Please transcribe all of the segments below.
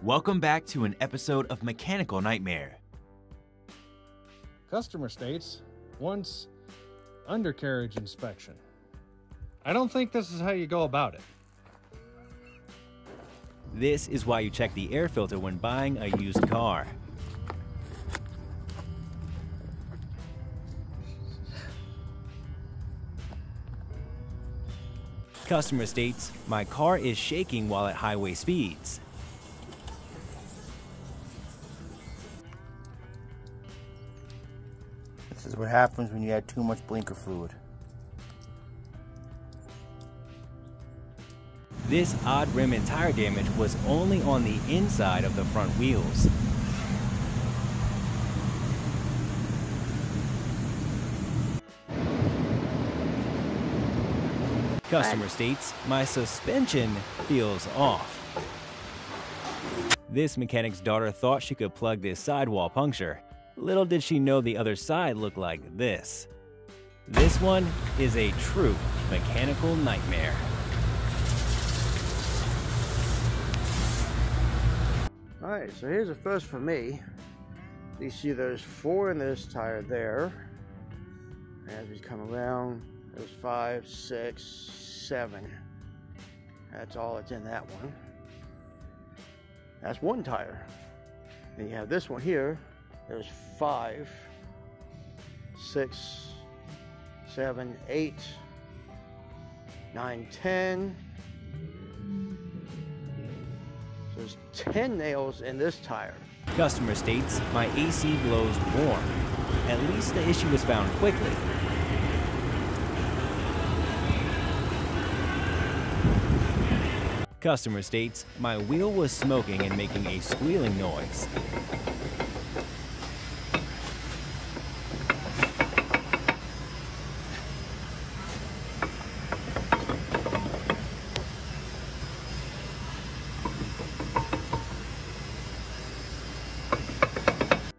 Welcome back to an episode of Mechanical Nightmare. Customer states wants undercarriage inspection. I don't think this is how you go about it. This is why you check the air filter when buying a used car. Customer states, my car is shaking while at highway speeds. This is what happens when you add too much blinker fluid. This odd rim and tire damage was only on the inside of the front wheels. Customer states, my suspension feels off. This mechanic's daughter thought she could plug this sidewall puncture. Little did she know the other side looked like this. This one is a true mechanical nightmare. Alright, so here's the first for me. You see there's 4 in this tire there. As we come around, there's 5, 6, 7. That's all that's in that one. That's one tire. Then you have this one here. There's 5, 6, 7, 8, 9, 10. So there's 10 nails in this tire. Customer states, my AC blows warm. At least the issue was found quickly. Customer states, my wheel was smoking and making a squealing noise.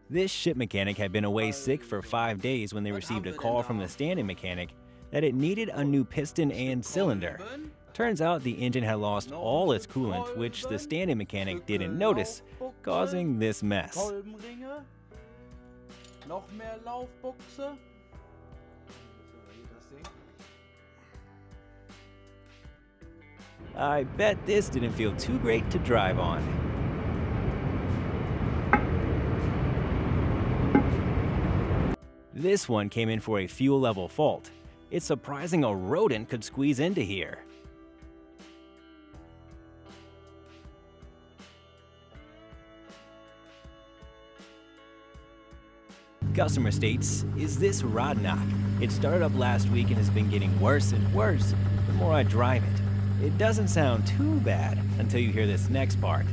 This ship mechanic had been away sick for 5 days when they received a call from the stand-in mechanic that it needed a new piston and cylinder. Turns out the engine had lost all its coolant, which the stand-in mechanic didn't notice, causing this mess. I bet this didn't feel too great to drive on. This one came in for a fuel level fault. It's surprising a rodent could squeeze into here. Customer states, is this rod knock? It started up last week and has been getting worse and worse the more I drive it. It doesn't sound too bad until you hear this next part.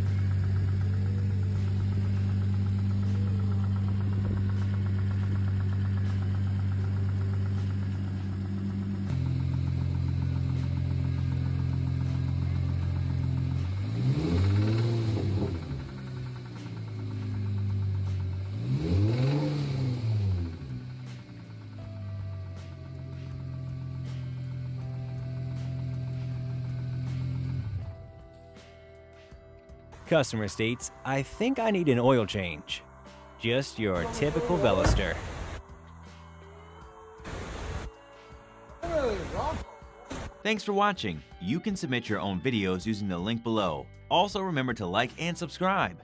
Customer states, I think I need an oil change. Just your typical Veloster. Thanks for watching. You can submit your own videos using the link below. Also remember to like and subscribe.